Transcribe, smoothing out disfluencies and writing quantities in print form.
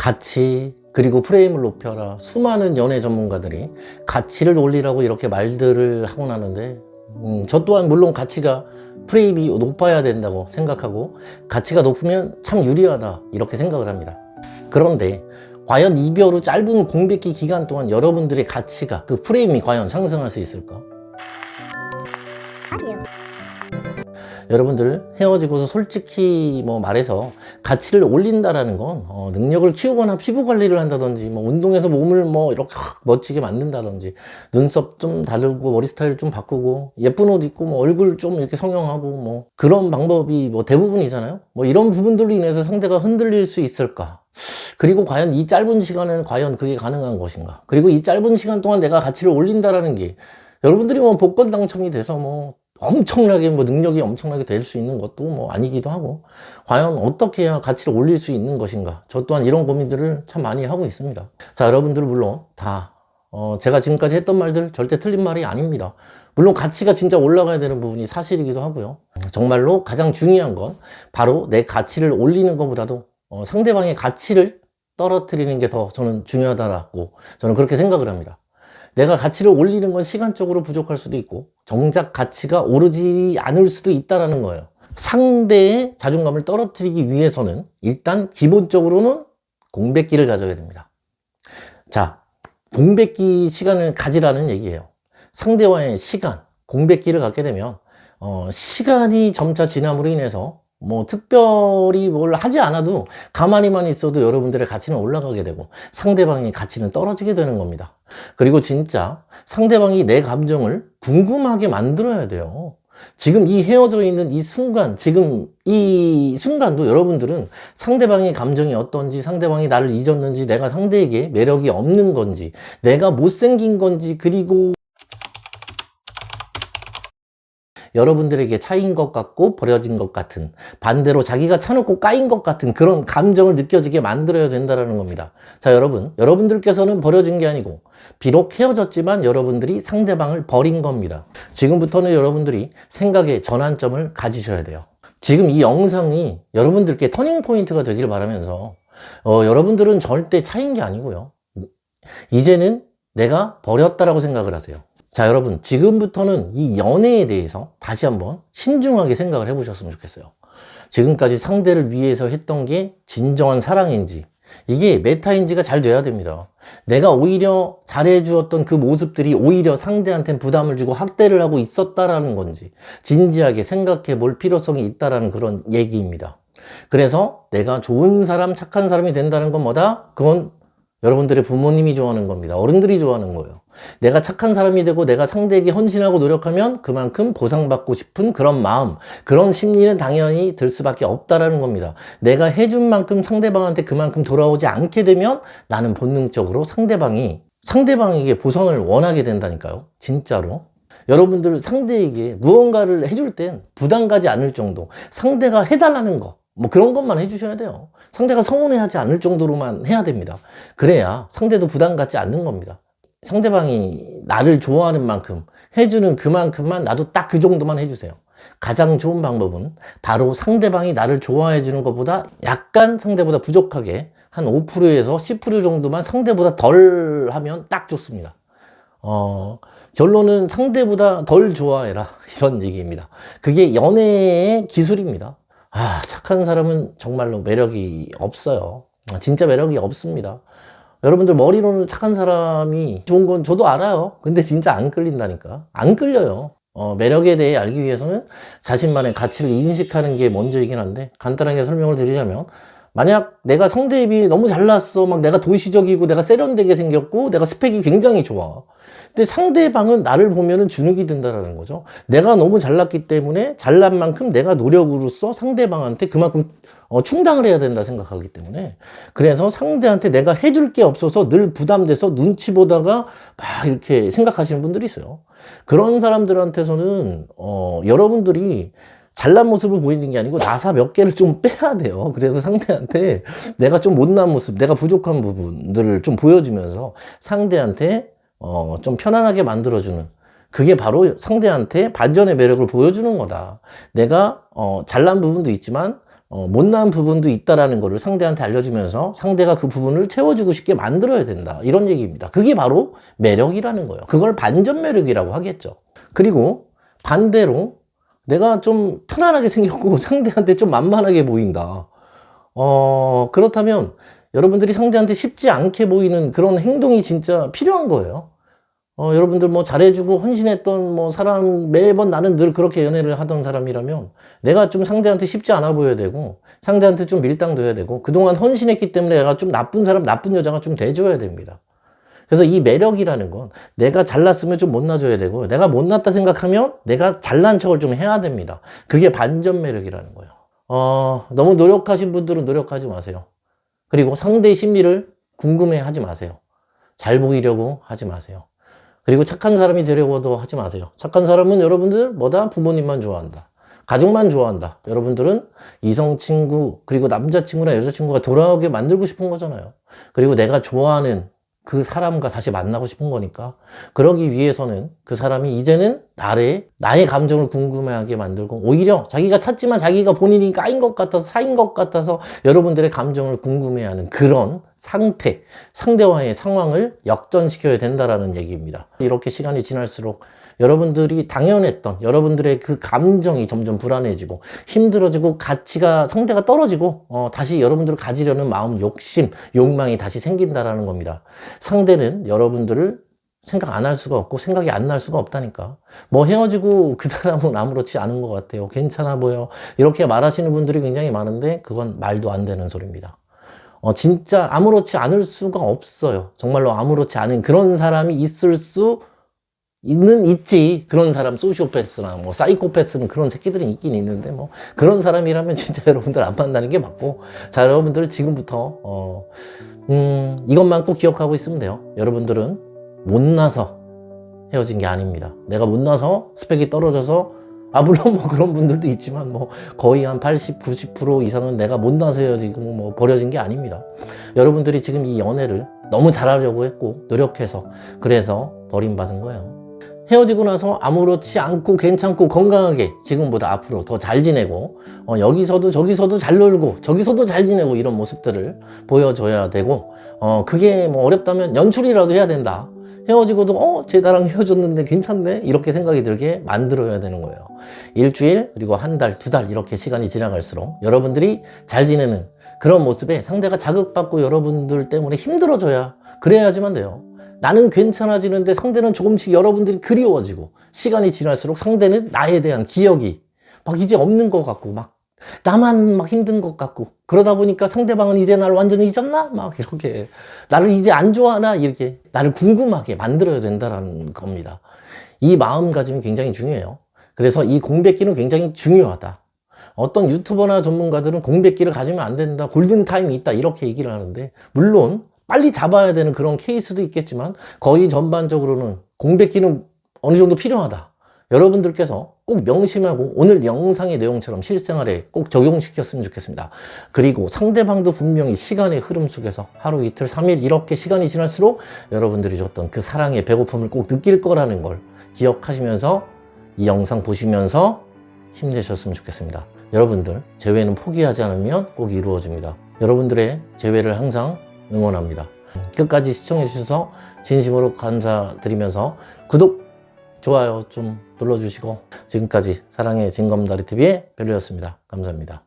가치 그리고 프레임을 높여라. 수많은 연애 전문가들이 가치를 올리라고 이렇게 말들을 하고 나는데 저 또한 물론 가치가 프레임이 높아야 된다고 생각하고 가치가 높으면 참 유리하다 이렇게 생각을 합니다. 그런데 과연 이별 후 짧은 공백기 기간 동안 여러분들의 가치가 그 프레임이 과연 상승할 수 있을까? 여러분들 헤어지고서 솔직히 말해서 가치를 올린다라는 건 능력을 키우거나 피부 관리를 한다든지 운동해서 몸을 이렇게 멋지게 만든다든지 눈썹 좀 다르고 머리 스타일 좀 바꾸고 예쁜 옷 입고 얼굴 좀 이렇게 성형하고 그런 방법이 대부분이잖아요. 이런 부분들로 인해서 상대가 흔들릴 수 있을까? 그리고 과연 이 짧은 시간에는 과연 그게 가능한 것인가? 그리고 이 짧은 시간 동안 내가 가치를 올린다라는 게 여러분들이 복권 당첨이 돼서 엄청나게 능력이 엄청나게 될 수 있는 것도 아니기도 하고 과연 어떻게 해야 가치를 올릴 수 있는 것인가? 저 또한 이런 고민들을 참 많이 하고 있습니다. 자, 여러분들 물론 다 제가 지금까지 했던 말들 절대 틀린 말이 아닙니다. 물론 가치가 진짜 올라가야 되는 부분이 사실이기도 하고요. 정말로 가장 중요한 건 바로 내 가치를 올리는 것보다도 상대방의 가치를 떨어뜨리는 게 더 저는 중요하다고 저는 그렇게 생각을 합니다. 내가 가치를 올리는 건 시간적으로 부족할 수도 있고 정작 가치가 오르지 않을 수도 있다는 거예요. 상대의 자존감을 떨어뜨리기 위해서는 일단 기본적으로는 공백기를 가져야 됩니다. 자, 공백기 시간을 가지라는 얘기예요. 상대와의 시간, 공백기를 갖게 되면 시간이 점차 지남으로 인해서 특별히 뭘 하지 않아도 가만히만 있어도 여러분들의 가치는 올라가게 되고 상대방의 가치는 떨어지게 되는 겁니다. 그리고 진짜 상대방이 내 감정을 궁금하게 만들어야 돼요. 지금 이 헤어져 있는 이 순간, 지금 이 순간도 여러분들은 상대방의 감정이 어떤지, 상대방이 나를 잊었는지, 내가 상대에게 매력이 없는 건지, 내가 못생긴 건지, 그리고 여러분들에게 차인 것 같고 버려진 것 같은, 반대로 자기가 차놓고 까인 것 같은 그런 감정을 느껴지게 만들어야 된다는 겁니다. 자, 여러분들께서는 버려진 게 아니고 비록 헤어졌지만 여러분들이 상대방을 버린 겁니다. 지금부터는 여러분들이 생각의 전환점을 가지셔야 돼요. 지금 이 영상이 여러분들께 터닝포인트가 되길 바라면서 여러분들은 절대 차인 게 아니고요. 이제는 내가 버렸다라고 생각을 하세요. 자, 여러분, 지금부터는 이 연애에 대해서 다시 한번 신중하게 생각을 해보셨으면 좋겠어요. 지금까지 상대를 위해서 했던 게 진정한 사랑인지, 이게 메타인지가 잘 돼야 됩니다. 내가 오히려 잘해주었던 그 모습들이 오히려 상대한테는 부담을 주고 학대를 하고 있었다라는 건지 진지하게 생각해 볼 필요성이 있다라는 그런 얘기입니다. 그래서 내가 좋은 사람, 착한 사람이 된다는 건 뭐다? 그건 여러분들의 부모님이 좋아하는 겁니다. 어른들이 좋아하는 거예요. 내가 착한 사람이 되고 내가 상대에게 헌신하고 노력하면 그만큼 보상받고 싶은 그런 마음, 그런 심리는 당연히 들 수밖에 없다라는 겁니다. 내가 해준 만큼 상대방한테 그만큼 돌아오지 않게 되면 나는 본능적으로 상대방에게 보상을 원하게 된다니까요. 진짜로. 여러분들 상대에게 무언가를 해줄 땐 부담 가지 않을 정도, 상대가 해달라는 거 그런 것만 해주셔야 돼요. 상대가 서운해하지 않을 정도로만 해야 됩니다. 그래야 상대도 부담 갖지 않는 겁니다. 상대방이 나를 좋아하는 만큼 해주는 그만큼만 나도 딱 그 정도만 해주세요. 가장 좋은 방법은 바로 상대방이 나를 좋아해 주는 것보다 약간 상대보다 부족하게 한 5%에서 10% 정도만 상대보다 덜 하면 딱 좋습니다. 결론은 상대보다 덜 좋아해라 이런 얘기입니다. 그게 연애의 기술입니다. 착한 사람은 정말로 매력이 없어요. 진짜 매력이 없습니다. 여러분들 머리로는 착한 사람이 좋은 건 저도 알아요. 근데 진짜 안 끌린다니까. 안 끌려요. 매력에 대해 알기 위해서는 자신만의 가치를 인식하는 게 먼저이긴 한데 간단하게 설명을 드리자면 만약 내가 상대에 비해 너무 잘났어. 내가 도시적이고 내가 세련되게 생겼고 내가 스펙이 굉장히 좋아. 근데 상대방은 나를 보면은 주눅이 든다라는 거죠. 내가 너무 잘났기 때문에 잘난 만큼 내가 노력으로서 상대방한테 그만큼 충당을 해야 된다 생각하기 때문에 그래서 상대한테 내가 해줄 게 없어서 늘 부담돼서 눈치 보다가 막 이렇게 생각하시는 분들이 있어요. 그런 사람들한테서는 여러분들이 잘난 모습을 보이는 게 아니고 나사 몇 개를 좀 빼야 돼요. 그래서 상대한테 내가 좀 못난 모습, 내가 부족한 부분들을 좀 보여주면서 상대한테 좀 편안하게 만들어주는, 그게 바로 상대한테 반전의 매력을 보여주는 거다. 내가 잘난 부분도 있지만 못난 부분도 있다라는 거를 상대한테 알려주면서 상대가 그 부분을 채워주고 싶게 만들어야 된다. 이런 얘기입니다. 그게 바로 매력이라는 거예요. 그걸 반전 매력이라고 하겠죠. 그리고 반대로 내가 좀 편안하게 생겼고 상대한테 좀 만만하게 보인다. 그렇다면 여러분들이 상대한테 쉽지 않게 보이는 그런 행동이 진짜 필요한 거예요. 여러분들 뭐 잘해주고 헌신했던 뭐 사람, 매번 나는 늘 그렇게 연애를 하던 사람이라면 내가 좀 상대한테 쉽지 않아 보여야 되고 상대한테 좀 밀당도 해야 되고 그동안 헌신했기 때문에 내가 좀 나쁜 사람, 나쁜 여자가 좀 돼줘야 됩니다. 그래서 이 매력이라는 건 내가 잘났으면 좀 못나줘야 되고 내가 못났다 생각하면 내가 잘난 척을 좀 해야 됩니다. 그게 반전 매력이라는 거예요. 너무 노력하신 분들은 노력하지 마세요. 그리고 상대의 심리를 궁금해 하지 마세요. 잘 보이려고 하지 마세요. 그리고 착한 사람이 되려고도 하지 마세요. 착한 사람은 여러분들 뭐다? 부모님만 좋아한다. 가족만 좋아한다. 여러분들은 이성 친구 그리고 남자친구나 여자친구가 돌아오게 만들고 싶은 거잖아요. 그리고 내가 좋아하는 그 사람과 다시 만나고 싶은 거니까 그러기 위해서는 그 사람이 이제는 나의 감정을 궁금해하게 만들고 오히려 자기가 찾지만 자기가 본인이 까인 것 같아서 사인 것 같아서 여러분들의 감정을 궁금해하는 그런 상대와의 상황을 역전시켜야 된다라는 얘기입니다. 이렇게 시간이 지날수록 여러분들이 당연했던 여러분들의 그 감정이 점점 불안해지고 힘들어지고 상대가 떨어지고 다시 여러분들을 가지려는 마음, 욕심, 욕망이 다시 생긴다라는 겁니다. 상대는 여러분들을 생각 안 할 수가 없고 생각이 안 날 수가 없다니까. 뭐 헤어지고 그 사람은 아무렇지 않은 것 같아요. 괜찮아 보여. 이렇게 말하시는 분들이 굉장히 많은데 그건 말도 안 되는 소리입니다. 진짜 아무렇지 않을 수가 없어요. 정말로 아무렇지 않은 그런 사람이 있지. 그런 사람, 소시오패스나 뭐 사이코패스는 그런 새끼들이 있긴 있는데 뭐 그런 사람이라면 진짜 여러분들 안 만나는 게 맞고. 자, 여러분들 지금부터 이것만 꼭 기억하고 있으면 돼요. 여러분들은 못나서 헤어진 게 아닙니다. 내가 못나서 스펙이 떨어져서 물론 뭐 그런 분들도 있지만 뭐 거의 한 80, 90% 이상은 내가 못나서 헤어지고 뭐 버려진 게 아닙니다. 여러분들이 지금 이 연애를 너무 잘하려고 했고 노력해서 그래서 버림받은 거예요. 헤어지고 나서 아무렇지 않고 괜찮고 건강하게 지금보다 앞으로 더 잘 지내고 여기서도 저기서도 잘 놀고 저기서도 잘 지내고 이런 모습들을 보여줘야 되고 그게 뭐 어렵다면 연출이라도 해야 된다. 헤어지고도 쟤 나랑 헤어졌는데 괜찮네 이렇게 생각이 들게 만들어야 되는 거예요. 일주일 그리고 한 달, 두 달 이렇게 시간이 지나갈수록 여러분들이 잘 지내는 그런 모습에 상대가 자극받고 여러분들 때문에 힘들어져야 그래야지만 돼요. 나는 괜찮아지는데 상대는 조금씩 여러분들이 그리워지고 시간이 지날수록 상대는 나에 대한 기억이 막 이제 없는 것 같고 막 나만 막 힘든 것 같고 그러다 보니까 상대방은 이제 나를 완전히 잊었나? 막 이렇게 나를 이제 안 좋아하나? 이렇게 나를 궁금하게 만들어야 된다는 겁니다. 이 마음가짐이 굉장히 중요해요. 그래서 이 공백기는 굉장히 중요하다. 어떤 유튜버나 전문가들은 공백기를 가지면 안 된다. 골든타임이 있다. 이렇게 얘기를 하는데 물론 빨리 잡아야 되는 그런 케이스도 있겠지만 거의 전반적으로는 공백기는 어느 정도 필요하다. 여러분들께서 꼭 명심하고 오늘 영상의 내용처럼 실생활에 꼭 적용시켰으면 좋겠습니다. 그리고 상대방도 분명히 시간의 흐름 속에서 하루 이틀 3일 이렇게 시간이 지날수록 여러분들이 줬던 그 사랑의 배고픔을 꼭 느낄 거라는 걸 기억하시면서 이 영상 보시면서 힘내셨으면 좋겠습니다. 여러분들 재회는 포기하지 않으면 꼭 이루어집니다. 여러분들의 재회를 항상 응원합니다. 끝까지 시청해 주셔서 진심으로 감사드리면서 구독, 좋아요 좀 눌러주시고 지금까지 사랑의 진검다리TV의 별우였습니다. 감사합니다.